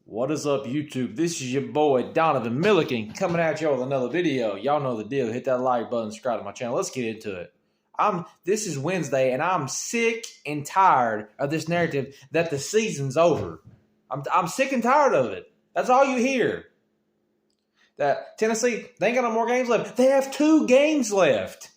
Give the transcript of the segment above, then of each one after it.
What is up, YouTube? This is your boy, Donovan Milliken, coming at y'all with another video. Y'all know the deal. Hit that like button, subscribe to my channel. Let's get into it. This is Wednesday, and I'm sick and tired of this narrative that the season's over. I'm sick and tired of it. That's all you hear. That Tennessee, they ain't got no more games left. They have 2 games left.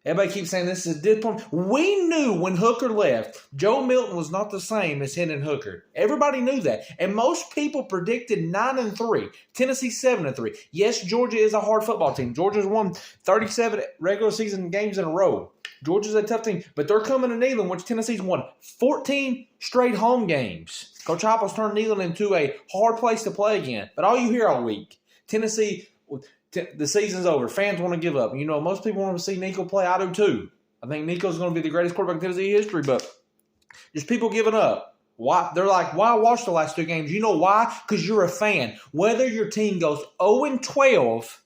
Everybody keeps saying this is a disappointment. We knew when Hooker left, Joe Milton was not the same as Hendon Hooker. Everybody knew that. And most people predicted 9-3. Tennessee 7-3. Yes, Georgia is a hard football team. Georgia's won 37 regular season games in a row. Georgia's a tough team. But they're coming to Neyland, which Tennessee's won 14 straight home games. Coach Heupel's turned Neyland into a hard place to play again. But all you hear all week, Tennessee, the season's over. Fans want to give up. You know, most people want to see Nico play. I do too. I think Nico's going to be the greatest quarterback in Tennessee history, but just people giving up. Why? They're like, why watch the last 2 games? You know why? Because you're a fan. Whether your team goes 0-12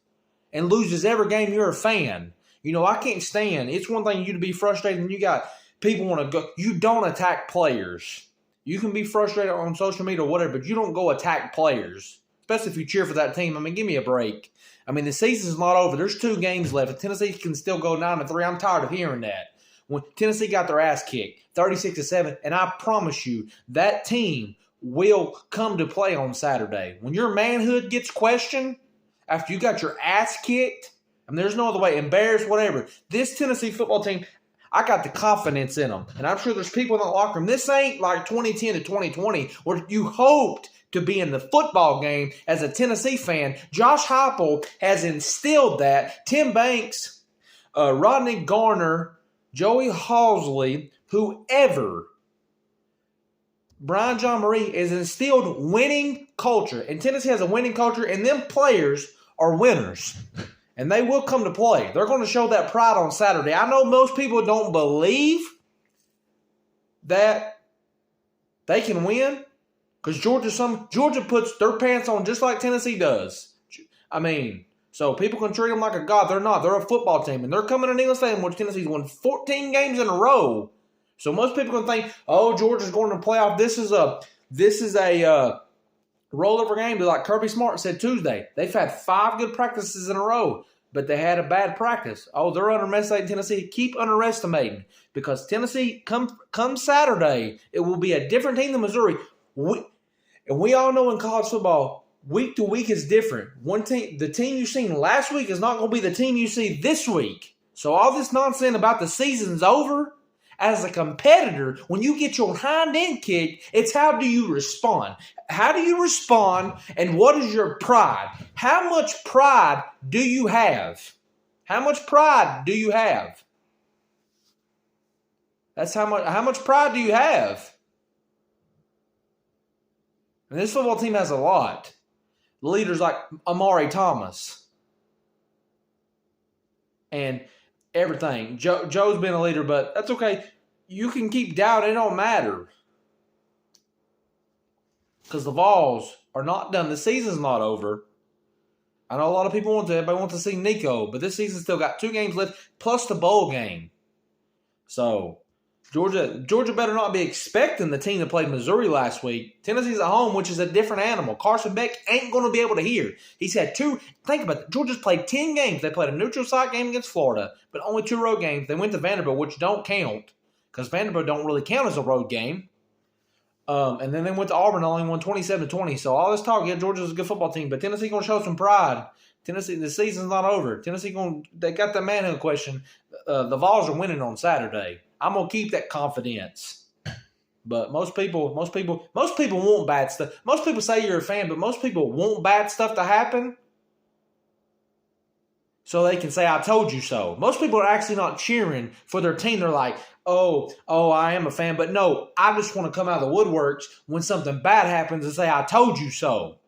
and loses every game, you're a fan. You know, I can't stand. It's one thing you to be frustrated and you got people want to go. You don't attack players. You can be frustrated on social media or whatever, but you don't go attack players, especially if you cheer for that team. I mean, give me a break. I mean, the season's not over. There's 2 games left. If Tennessee can still go 9-3, I'm tired of hearing that. When Tennessee got their ass kicked, 36-7, and I promise you, that team will come to play on Saturday. When your manhood gets questioned after you got your ass kicked, I mean, there's no other way, embarrassed, whatever. This Tennessee football team, I got the confidence in them, and I'm sure there's people in the locker room. This ain't like 2010 to 2020 where you hoped to be in the football game as a Tennessee fan. Josh Heupel has instilled that. Tim Banks, Rodney Garner, Joey Halsley, whoever, Brian John Marie has instilled winning culture. And Tennessee has a winning culture, and them players are winners. And they will come to play. They're going to show that pride on Saturday. I know most people don't believe that they can win, because Georgia puts their pants on just like Tennessee does. I mean, so people can treat them like a god. They're not. They're a football team, and they're coming to Neyland Stadium, which Tennessee's won 14 games in a row. So most people can think, oh, Georgia's going to the playoff. This is a rollover game. Like Kirby Smart said Tuesday, they've had 5 good practices in a row, but they had a bad practice. Oh, they're underestimating Tennessee. Keep underestimating, because Tennessee, come Saturday, it will be a different team than Missouri. We all know in college football, week to week is different. One team, the team you seen last week is not going to be the team you see this week. So all this nonsense about the season's over, as a competitor, when you get your hind end kicked, it's how do you respond? How do you respond, and what is your pride? How much pride do you have? How much pride do you have? That's how much pride do you have? And this football team has a lot. Leaders like Amari Thomas and everything. Joe's been a leader, but that's okay. You can keep doubting. It don't matter, because the Vols are not done. The season's not over. I know a lot of people everybody wants to see Nico, but this season's still got 2 games left, plus the bowl game. So Georgia better not be expecting the team that played Missouri last week. Tennessee's at home, which is a different animal. Carson Beck ain't going to be able to hear. He's had 2. Think about it. Georgia's played 10 games. They played a neutral site game against Florida, but only 2 road games. They went to Vanderbilt, which don't count, because Vanderbilt don't really count as a road game. And then they went to Auburn, only won 27-20. So all this talk, yeah, Georgia's a good football team, but Tennessee going to show some pride. Tennessee, the season's not over. Tennessee they got the manhood question. The Vols are winning on Saturday. I'm gonna keep that confidence. But most people want bad stuff. Most people say you're a fan, but most people want bad stuff to happen so they can say, I told you so. Most people are actually not cheering for their team. They're like, oh, I am a fan. But no, I just want to come out of the woodworks when something bad happens and say, I told you so.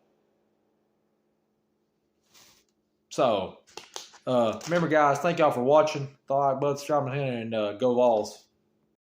So, remember, guys, thank y'all for watching. The like button, subscribe, and go Vols.